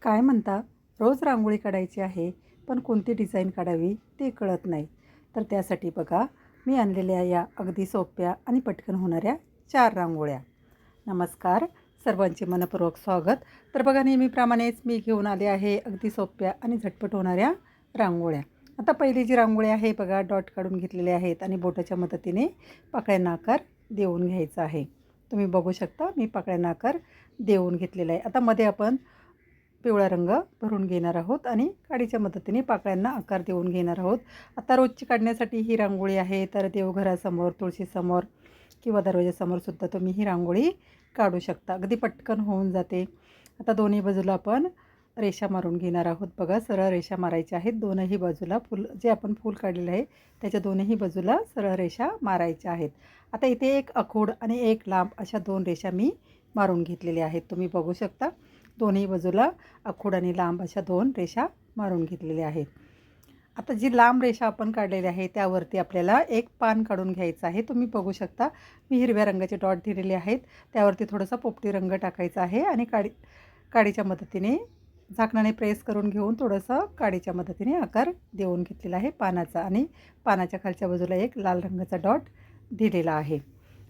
काय म्हणता, रोज रांगोळी काढायची आहे, पण कोणती डिझाईन काढावी ते कळत नाही. तर त्यासाठी बघा, मी आणलेल्या या अगदी सोप्या आणि पटकन होणाऱ्या 4 रांगोळ्या. नमस्कार, सर्वांचे मनःपूर्वक स्वागत. तर बघा, नेहमीप्रमाणेच मी घेऊन आले आहे अगदी सोप्या आणि झटपट होणाऱ्या रांगोळ्या. आता पहिली जी रांगोळी आहे बघा, डॉट काढून घेतलेले आहेत आणि बोटाच्या मदतीने पाकळ्यांना आकार देऊन घ्यायचा आहे. तुम्ही बघू शकता, मी पाकळ्यांना आकार देऊन घेतलेला आहे. आता मध्ये आपण पिवळा रंग भरून घेणार आहोत आणि काडीच्या मदतीने पाकळ्यांना आकार देऊन घेणार आहोत. आता रोजची काढण्यासाठी ही रांगोळी आहे, तर देवघरासमोर, तुळशीसमोर किंवा दरवाजासमोरसुद्धा तुम्ही ही रांगोळी काढू शकता. अगदी पटकन होऊन जाते. आता दोन्ही बाजूला आपण रेषा मारून घेणार आहोत. बघा, सरळ रेषा मारायच्या आहेत. दोनही बाजूला जे आपण फूल काढलेलं आहे त्याच्या दोनही बाजूला सरळ रेषा मारायच्या आहेत. आता इथे एक आखूड आणि एक लांब अशा 2 रेषा मी मारून घेतलेल्या आहेत. तुम्ही बघू शकता, दोन्ही बाजूला आखूड आणि लांब अशा 2 रेषा मारून घेतलेल्या आहेत. आता जी लांब रेषा आपण काढलेली आहे त्यावरती आपल्याला एक पान काढून घ्यायचं आहे. तुम्ही बघू शकता, मी हिरव्या रंगाचे डॉट दिलेले आहेत. त्यावरती थोडासा पोपटी रंग टाकायचा आहे आणि काडीच्या मदतीने झाकणाने प्रेस करून घेऊन थोडंसं काडीच्या मदतीने आकार देऊन घेतलेला आहे पानाचा आणि पानाच्या खालच्या बाजूला एक लाल रंगाचा डॉट दिलेला आहे.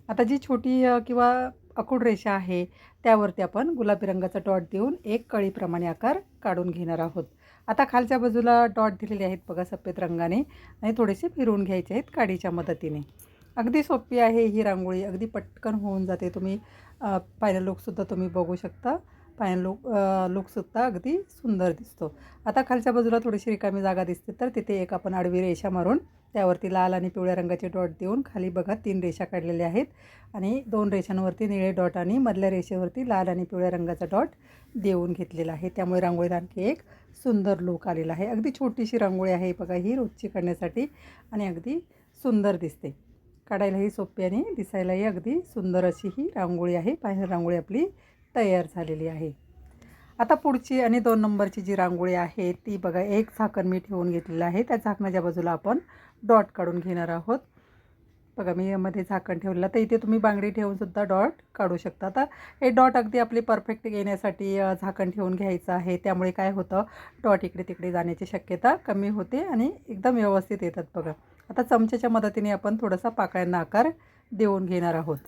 आता जी छोटी किंवा आखूड रेषा आहे त्यावरती आपण गुलाबी रंगाचा डॉट देऊन एक कळीप्रमाणे आकार काढून घेणार आहोत. आता खालच्या बाजूला डॉट दिलेले आहेत बघा सफेद रंगाने आणि थोडेसे फिरवून घ्यायचे आहेत काडीच्या मदतीने. अगदी सोपी आहे ही रांगोळी, अगदी पटकन होऊन जाते. तुम्ही फायनल लुकसुद्धा तुम्ही बघू शकता. फायनल लुकसुद्धा अगदी सुंदर दिसतो. आता खालच्या बाजूला थोडीशी रिकामी जागा दिसते, तर तिथे एक आपण आडवी रेषा मारून त्यावरती लाल आणि पिवळ्या रंगाचे डॉट देऊन खाली बघा 3 रेषा काढलेल्या आहेत आणि 2 रेषांवरती निळे डॉट आणि मधल्या रेषेवरती लाल आणि पिवळ्या रंगाचा डॉट देऊन घेतलेला आहे. त्यामुळे रांगोळीला आणखी एक सुंदर लूक आलेला आहे. अगदी छोटीशी रांगोळी आहे बघा ही, रोजची काढण्यासाठी आणि अगदी सुंदर दिसते. काढायलाही सोपी आणि दिसायलाही अगदी सुंदर अशी ही रांगोळी आहे. फायनल रांगोळी आपली तयार झालेली आहे. आता पुढची आणि 2 नंबरची जी रांगोळी आहे ती बघा, एक झाकण मी ठेवून घेतलेलं आहे. त्या झाकणाच्या बाजूला आपण डॉट काढून घेणार आहोत. बघा, मी यामध्ये झाकण ठेवलेलं, तर इथे तुम्ही बांगडी ठेवूनसुद्धा डॉट काढू शकता. आता हे डॉट अगदी आपले परफेक्ट येण्यासाठी झाकण ठेवून घ्यायचं आहे. त्यामुळे काय होतं, डॉट इकडे तिकडे जाण्याची शक्यता कमी होते आणि एकदम व्यवस्थित येतात बघा. आता चमच्याच्या मदतीने आपण थोडासा पाकळ्यांना आकार देऊन घेणार आहोत.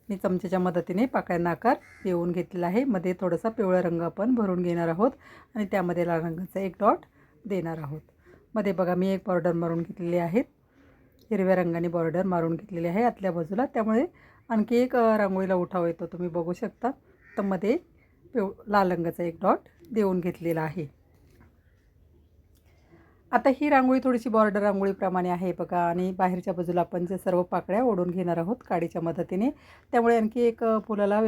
मी चमच्याच्या मदतीने पाकळ्यांना आकार देऊन घेतलेला आहे. मध्ये थोडासा पिवळा रंग आपण भरून घेणार आहोत आणि त्यामध्ये लाल रंगाचा एक डॉट देणार आहोत. मध्ये बघा, मी एक बॉर्डर मारून घेतलेली आहे. हिरव्या रंगाने बॉर्डर मारून घेतलेली आहे आतल्या बाजूला. त्यामुळे आणखी एक रांगोळीला उठाव येतो. तुम्ही बघू शकता, तर मध्ये लाल रंगाचा एक डॉट देऊन घेतलेला आहे. आता ही रांगोळी थोडीशी बॉर्डर रांगोळीप्रमाणे आहे बघा आणि बाहेरच्या बाजूला आपण जे सर्व पाकळ्या ओढून घेणार आहोत काडीच्या मदतीने. त्यामुळे आणखी एक फुलाला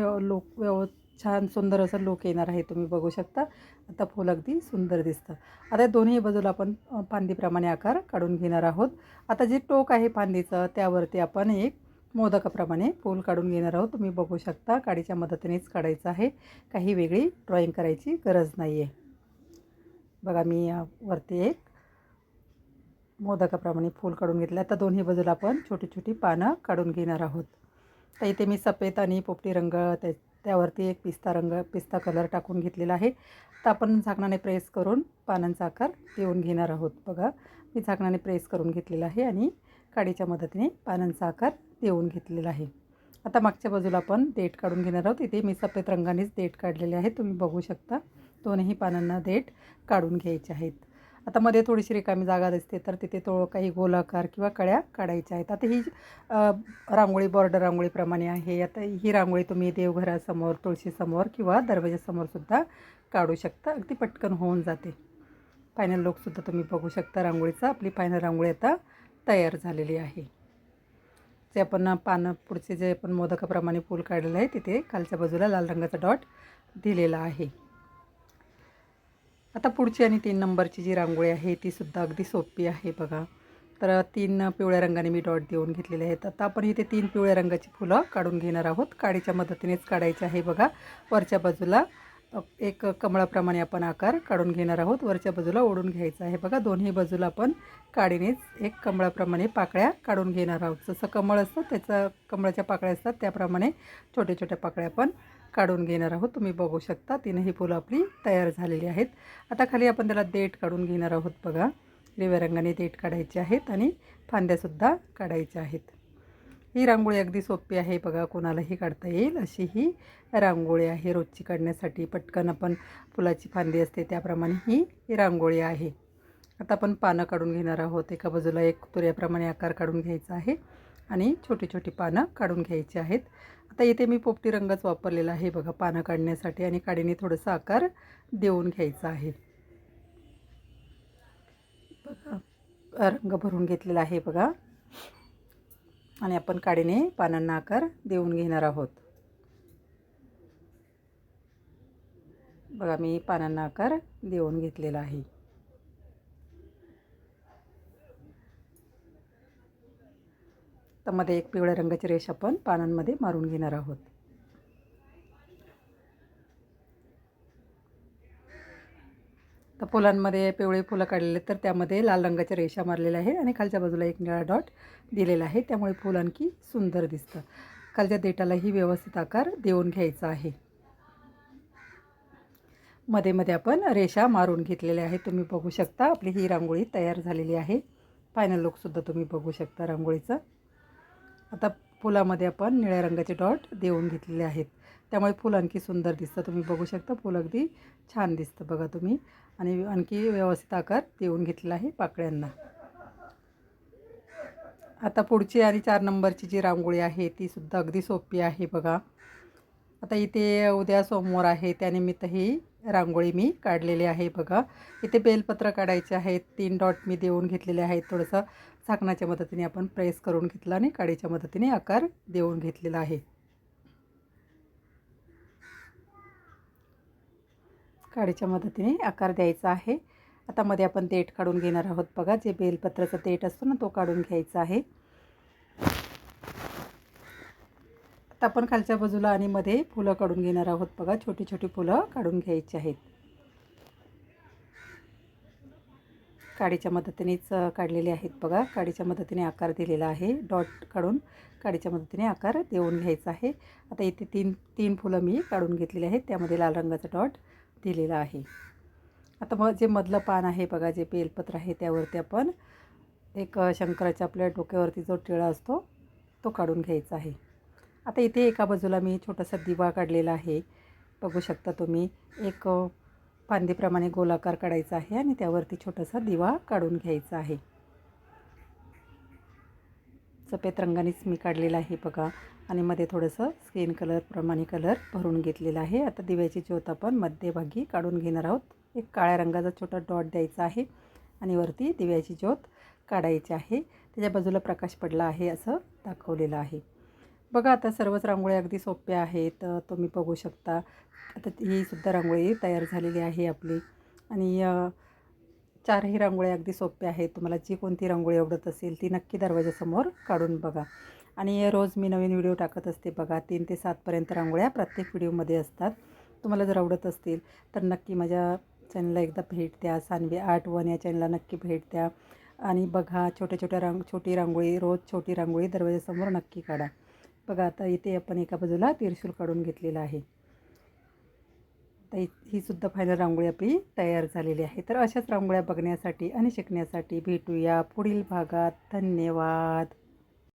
छान सुंदर असं लूक येणार आहे. तुम्ही बघू शकता, आता फूल अगदी सुंदर दिसतं. आता दोन्ही बाजूला आपण फांदीप्रमाणे आकार काढून घेणार आहोत. आता जे टोक आहे फांदीचं त्यावरती आपण एक मोदकाप्रमाणे फूल काढून घेणार आहोत. तुम्ही बघू शकता, काडीच्या मदतीनेच काढायचं आहे, काही वेगळी ड्रॉईंग करायची गरज नाही आहे. बघा, मी वरती एक मोदकाप्रमाणे फूल काढून घेतलं. आता दोन्ही बाजूला आपण छोटी छोटी पानं काढून घेणार आहोत. तर इथे मी सफेद आणि पोपटी रंग त्यावरती एक पिस्ता कलर टाकून घेतलेला आहे. तर आपण झाकणाने प्रेस करून पानांचा आकार देऊन घेणार आहोत. बघा, मी झाकणाने प्रेस करून घेतलेला आहे आणि काडीच्या मदतीने पानांचा आकार देऊन घेतलेला आहे. आता मागच्या बाजूला आपण देठ काढून घेणार आहोत. इथे मी सफेद रंगानेच देठ काढलेले आहेत. तुम्ही बघू शकता, दोन्ही पानांना देठ काढून घ्यायचे आहेत. आता मध्ये थोडीशी रिकामी जागा दिसते, तर तिथे काही गोलाकार किंवा कळ्या काढायच्या आहेत. आता ही रांगोळी बॉर्डर रांगोळीप्रमाणे आहे. आता ही रांगोळी तुम्ही देवघरासमोर, तुळशीसमोर किंवा दरवाजासमोरसुद्धा काढू शकता. अगदी पटकन होऊन जाते. फायनल लुकसुद्धा तुम्ही बघू शकता रांगोळीचा. आपली फायनल रांगोळी आता तयार झालेली आहे. जे आपण पुढचे जे आपण मोदकाप्रमाणे फूल काढलेलं आहे तिथे खालच्या बाजूला लाल रंगाचा डॉट दिलेला आहे. आता पुढची आणि 3 नंबरची जी रांगोळी आहे ती सुद्धा अगदी सोपी आहे बघा. तर 3 पिवळ्या रंगाने मी डॉट देऊन घेतलेले आहेत. आता आपण इथे 3 पिवळ्या रंगाची फुलं काढून घेणार आहोत. काडीच्या मदतीनेच काढायचे आहे बघा. वरच्या बाजूला एक कमळाप्रमाणे आपण आकार काढून घेणार आहोत. वरच्या बाजूला ओढून घ्यायचं आहे बघा. दोन्ही बाजूला आपण काडीनेच एक कमळाप्रमाणे पाकळ्या काढून घेणार आहोत. जसं कमळ असतं त्याचं कमळाच्या पाकळ्या असतात त्याप्रमाणे छोट्या छोट्या पाकळ्या आपण काढून घेणार आहोत. तुम्ही बघू शकता तीनही फुलं आपली तयार झालेली आहेत. आता खाली आपण त्याला देठ काढून घेणार आहोत. बघा, हिरव्या रंगाने देठ काढायचे आहेत आणि फांद्यासुद्धा काढायच्या आहेत. ही रांगोळी अगदी सोपी आहे. बघा, कोणालाही काढता येईल अशी ही रांगोळी आहे. रोजची काढण्यासाठी पटकन आपण फुलाची फांदी असते त्याप्रमाणे ही रांगोळी आहे. आता आपण पानं काढून घेणार आहोत. एका बाजूला एक तुऱ्याप्रमाणे आकार काढून घ्यायचा आहे आणि छोटी छोटी पानं काढून घ्यायची आहेत. आता इथे मी पोपटी रंगच वापरलेला आहे बघा पानं काढण्यासाठी आणि काडीने थोडासा आकार देऊन घ्यायचा आहे. बघा, रंग भरून घेतलेला आहे बघा आणि आपण काडीने पानांना आकार देऊन घेणार आहोत. बघा, मी पानांना आकार देऊन घेतलेला आहे. तर मध्ये एक पिवळ्या रंगाची रेष आपण पानांमध्ये मारून घेणार आहोत. तर फुलांमध्ये पिवळी फुलं काढलेले तर त्यामध्ये लाल रंगाच्या रेषा मारलेल्या आहे आणि खालच्या बाजूला एक निळा डॉट दिलेला आहे. त्यामुळे फुल आणखी सुंदर दिसतं. खालच्या देठालाही व्यवस्थित आकार देऊन घ्यायचा आहे. मध्ये मध्ये आपण रेषा मारून घेतलेल्या आहेत. तुम्ही बघू शकता आपली ही रांगोळी तयार झालेली आहे. फायनल लुकसुद्धा तुम्ही बघू शकता रांगोळीचा. आता फुलामध्ये आपण निळ्या रंगाचे डॉट देऊन घेतलेले आहेत. त्यामुळे फूल आणखी सुंदर दिसतं. तुम्ही बघू शकता फूल अगदी छान दिसतं बघा तुम्ही. आणि आणखी व्यवस्थित आकार देऊन घेतलेला आहे पाकळ्यांना. आता पुढची आणि 4 नंबरची जी रांगोळी आहे ती सुद्धा अगदी सोपी आहे बघा. आता इथे उद्या सोमवार आहे त्यानिमित्त ही रांगोळी मी काढलेली आहे बघा. इथे बेलपत्र काढायचे आहेत. 3 डॉट मी देऊन घेतलेले आहेत. थोडंसं झाकणाच्या मदतीने आपण प्रेस करून घेतलं आणि काडीच्या मदतीने आकार देऊन घेतलेला आहे. काडीच्या मदतीने आकार द्यायचा आहे. आता मध्ये आपण देठ काढून घेणार आहोत बघा. जे बेलपत्राचा देठ असतो ना तो काढून घ्यायचा आहे. आता आपण खालच्या बाजूला आणि मध्ये फुलं काढून घेणार आहोत बघा. छोटी छोटी फुलं काढून घ्यायची आहेत. काडीच्या मदतीनेच काढलेले आहेत बघा. काडीच्या मदतीने आकार दिलेला आहे. डॉट काढून काडीच्या मदतीने आकार देऊन घ्यायचा आहे. आता इथे तीन फुलं मी काढून घेतलेली आहेत. त्यामध्ये लाल रंगाचा डॉट दिलेला आहे. आता मग जे मधलं पान आहे बघा, जे बेलपत्र आहे त्यावरती आपण एक शंकराच्या आपल्या डोक्यावरती जो टिळा असतो तो काढून घ्यायचा आहे. आता इथे एका बाजूला मी छोटासा दिवा काढलेला आहे. बघू शकता तुम्ही. एक फांदीप्रमाणे गोलाकार काढायचा आहे आणि त्यावरती छोटासा दिवा काढून घ्यायचा आहे. सफेद रंगानेच मी काढलेला आहे बघा. आणि मध्ये थोडंसं स्किन कलरप्रमाणे कलर भरून घेतलेला आहे. आता दिव्याची ज्योत आपण मध्यभागी काढून घेणार आहोत. एक काळ्या रंगाचा छोटा डॉट द्यायचा आहे आणि वरती दिव्याची ज्योत काढायची आहे. त्याच्या बाजूला प्रकाश पडला आहे असं दाखवलेलं आहे बघा. आता सर्वच रांगोळ्या अगदी सोप्या आहेत. तुम्ही बघू शकता. आता ही सुद्धा रांगोळी तयार झालेली आहे आपली. आणि 4ही रांगोळ्या अगदी सोप्या आहेत. तुम्हाला जी कोणती रांगोळी आवडत असेल ती नक्की दरवाजासमोर काढून बघा. आणि रोज मी नवीन व्हिडिओ टाकत असते बघा. 3 ते 7पर्यंत रांगोळ्या प्रत्येक व्हिडिओमध्ये असतात. तुम्हाला जर आवडत असतील तर नक्की माझ्या चॅनलला एकदा भेट द्या. सानवी आर्ट 1 या चॅनलला नक्की भेट द्या आणि बघा. छोटी रांगोळी, रोज छोटी रांगोळी दरवाजासमोर नक्की काढा बघा. आता इथे आपण एका बाजूला त्रिशूल काढून घेतलेला आहे. तर ही सुद्धा फायनल रांगोळी आपली तयार झालेली आहे. तर अशाच रांगोळ्या बघण्यासाठी आणि शिकण्यासाठी भेटूया पुढील भागात. धन्यवाद.